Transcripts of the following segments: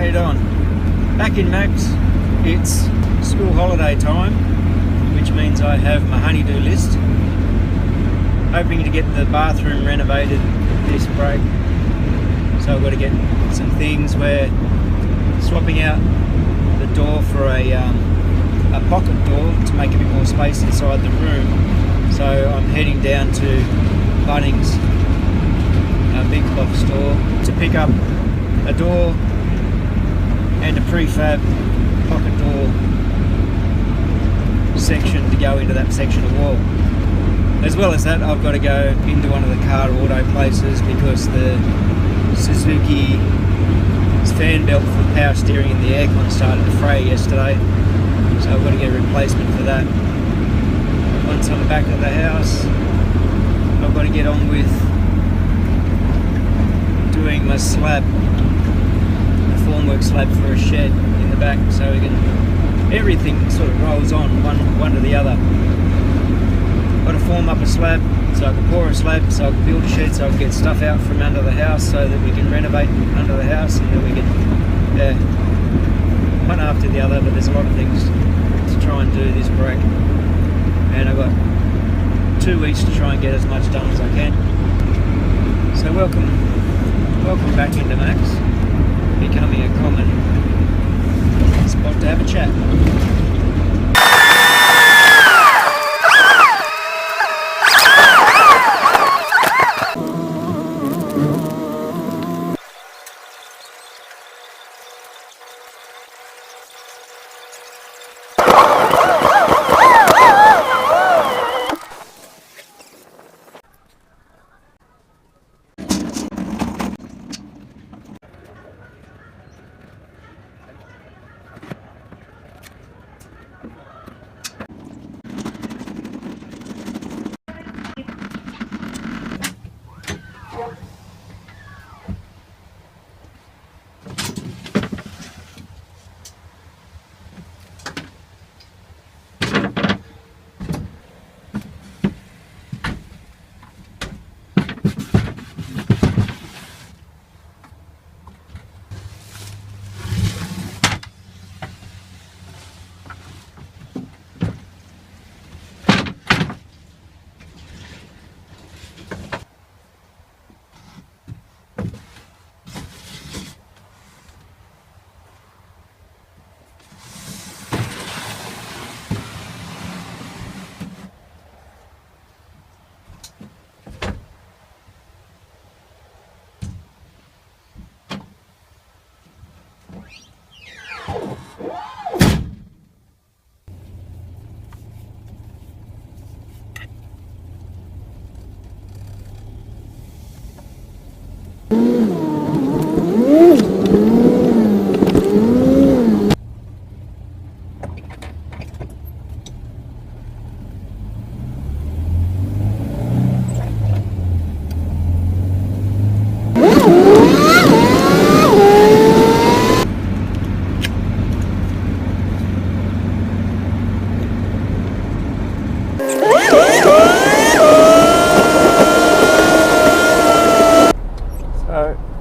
you doing? Back in Max, it's school holiday time, which means I have my honey-do list. Hoping to get the bathroom renovated this break. So I've got to get some things where swapping out the door for a pocket door to make a bit more space inside the room. So I'm heading down to Bunnings, a big box store, to pick up a door and a prefab pocket door section to go into that section of wall. As well as that, I've got to go into one of the car auto places because the Suzuki fan belt for the power steering and the aircon started to fray yesterday, so I've got to get a replacement for that. Once I'm back at the house, I've got to get on with doing my slab, the formwork slab for a shed in the back, so we can, everything sort of rolls on one to the other. Got to form up a slab so I can pour a slab, so I can build a shed, so I can get stuff out from under the house so that we can renovate under the house, and then we can, one after the other. But there's a lot of things to try and do this break, and I've got 2 weeks to try and get as much done as I can. So welcome back into Max, becoming a common spot to have a chat.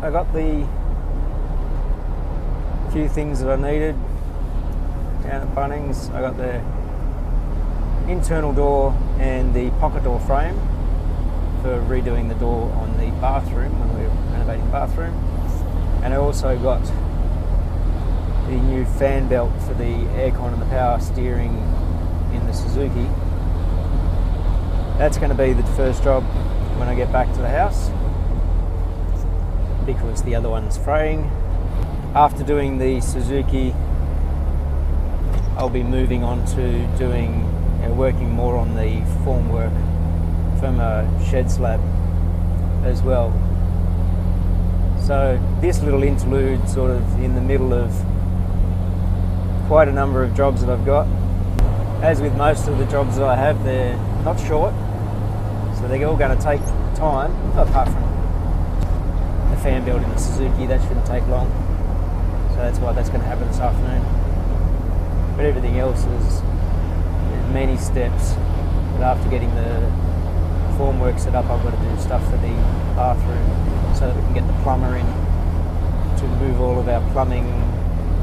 I got the few things that I needed down at Bunnings. I got the internal door and the pocket door frame for redoing the door on the bathroom when we were renovating the bathroom, and I also got the new fan belt for the aircon and the power steering in the Suzuki. That's going to be the first job when I get back to the house, because the other one's fraying. After doing the Suzuki, I'll be moving on to doing, working more on the formwork from a shed slab as well. So this little interlude sort of in the middle of quite a number of jobs that I've got. As with most of the jobs that I have, they're not short, so they're all going to take time, apart from the fan belt in the Suzuki. That shouldn't take long, so that's why that's going to happen this afternoon. But everything else is many steps, but after getting the formwork set up, I've got to do stuff for the bathroom so that we can get the plumber in to move all of our plumbing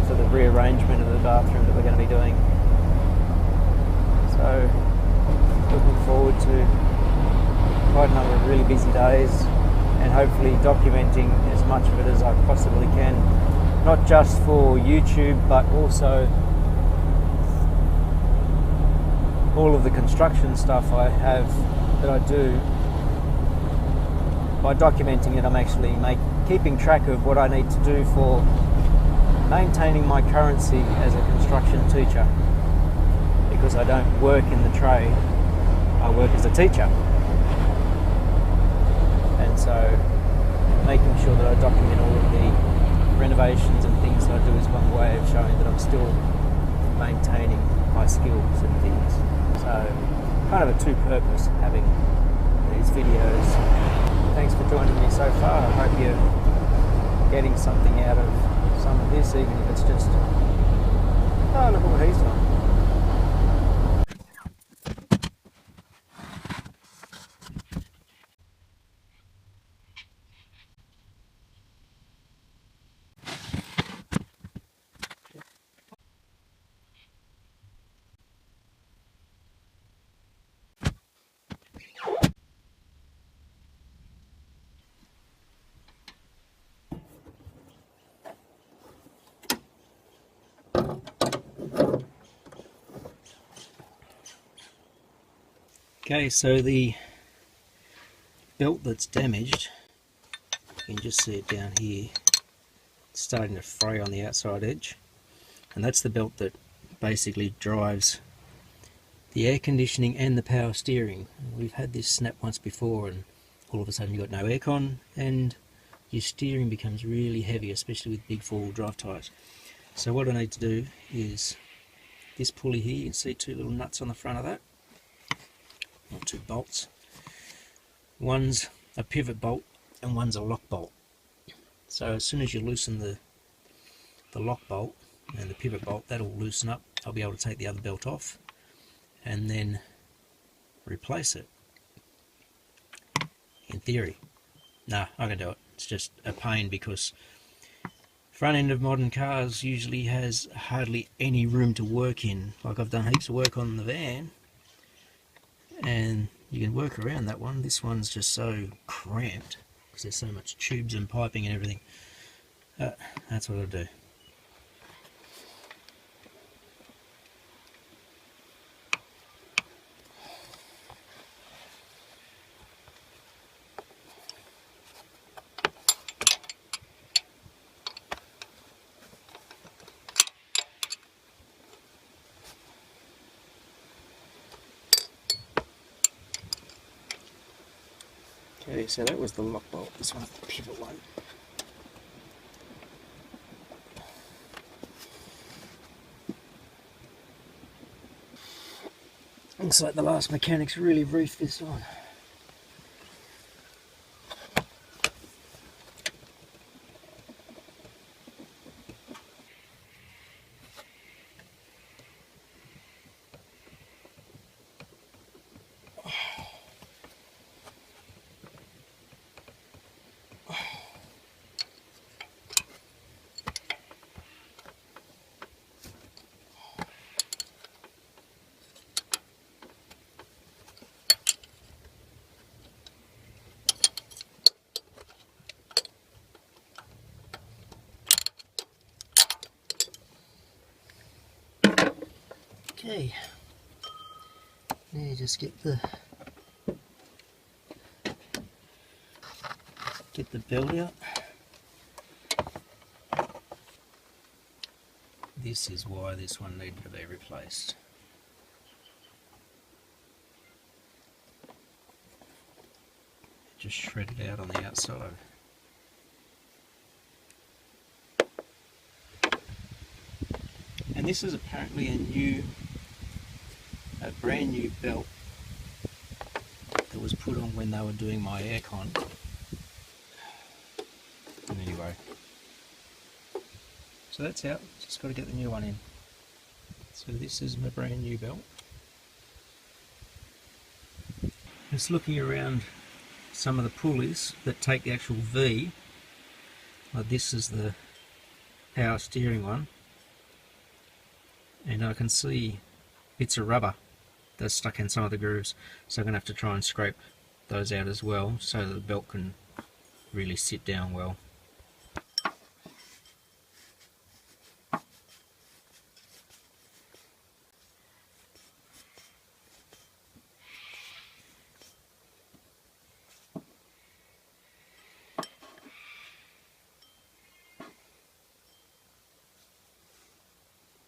for the rearrangement of the bathroom that we're going to be doing. So looking forward to quite a number of really busy days, and hopefully documenting as much of it as I possibly can, not just for YouTube but also all of the construction stuff I have that I do. By documenting it, I'm actually keeping track of what I need to do for maintaining my currency as a construction teacher, because I don't work in the trade, I work as a teacher. And so making sure that I document all of the renovations and things that I do is one way of showing that I'm still maintaining my skills and things. So kind of a two-purpose having these videos. Thanks for joining me so far. I hope you're getting something out of some of this, even if it's just, oh, look at what he's done. Okay, so the belt that's damaged, you can just see it down here, it's starting to fray on the outside edge, and that's the belt that basically drives the air conditioning and the power steering. We've had this snap once before, and all of a sudden you've got no aircon and your steering becomes really heavy, especially with big four-wheel drive tyres. So what I need to do is this pulley here, you can see two little nuts on the front of that, or two bolts. One's a pivot bolt and one's a lock bolt. So as soon as you loosen the lock bolt and the pivot bolt, that'll loosen up. I'll be able to take the other belt off and then replace it, in theory. Nah, I can do it. It's just a pain because front end of modern cars usually has hardly any room to work in. Like, I've done heaps of work on the van and you can work around that one. This one's just so cramped because there's so much tubes and piping and everything. That's what I'll do. Okay, so that was the lock bolt. This one's the pivot one. Looks like the last mechanics really reefed this on. Okay, now just get the belt out. This is why this one needed to be replaced. It just shredded out on the outside. And this is apparently a brand new belt that was put on when they were doing my aircon. And anyway, so that's out, just got to get the new one in. So this is my brand new belt. Just looking around some of the pulleys that take the actual V, like this is the power steering one, and I can see bits of rubber that's stuck in some of the grooves, so I'm going to have to try and scrape those out as well so that the belt can really sit down well.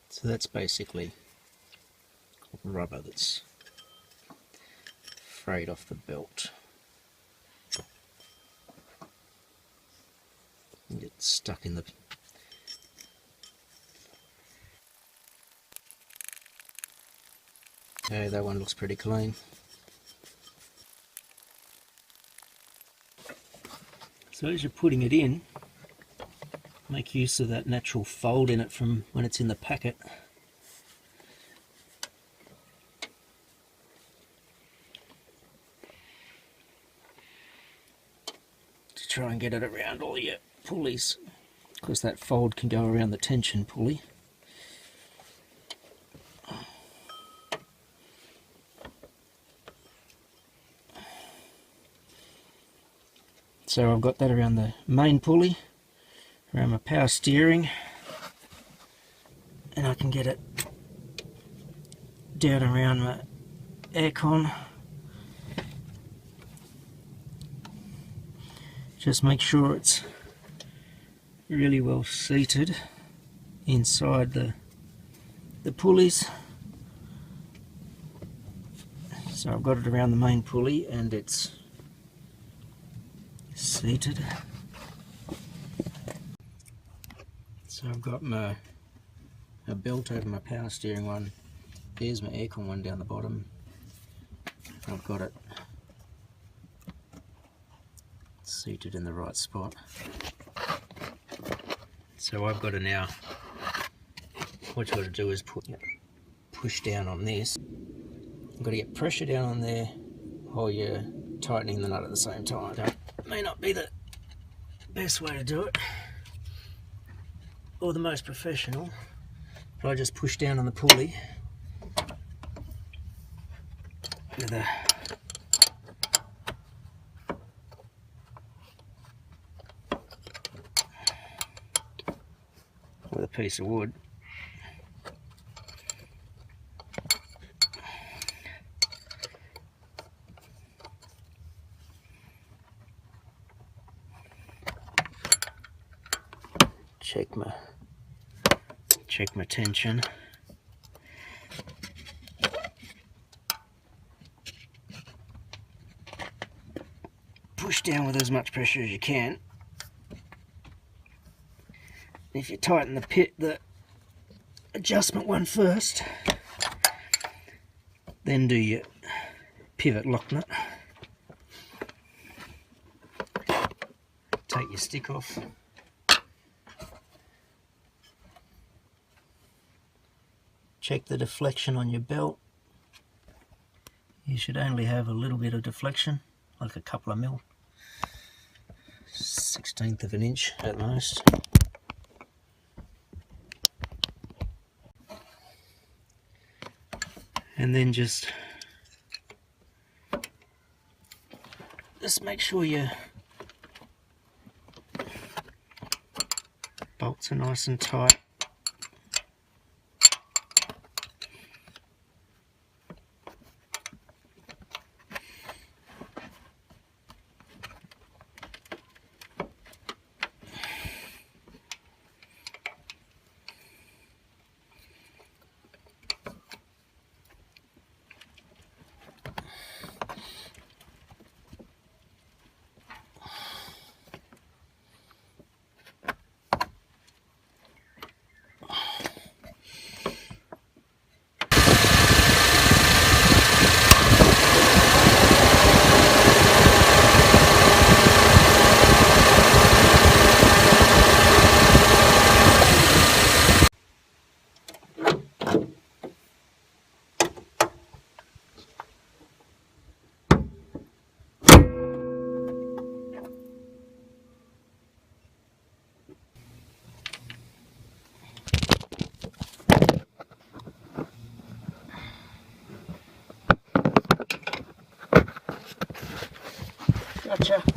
So that's basically rubber that's frayed off the belt. And gets stuck in the... Okay, that one looks pretty clean. So as you're putting it in, make use of that natural fold in it from when it's in the packet. To try and get it around all your pulleys, because that fold can go around the tension pulley. So I've got that around the main pulley, around my power steering, and I can get it down around my aircon. Just make sure it's really well seated inside the pulleys. So I've got it around the main pulley and it's seated. So I've got my belt over my power steering one. There's my aircon one down the bottom. I've got it seated in the right spot. So I've got to now, what you've got to do is push down on this. You've got to get pressure down on there while you're tightening the nut at the same time. That may not be the best way to do it, or the most professional, but I just push down on the pulley with a piece of wood. Check my tension. Push down with as much pressure as you can. If you tighten the adjustment one first, then do your pivot lock nut. Take your stick off. Check the deflection on your belt. You should only have a little bit of deflection, like a couple of mil, 1/16 of an inch at most. And then just make sure your bolts are nice and tight. picture.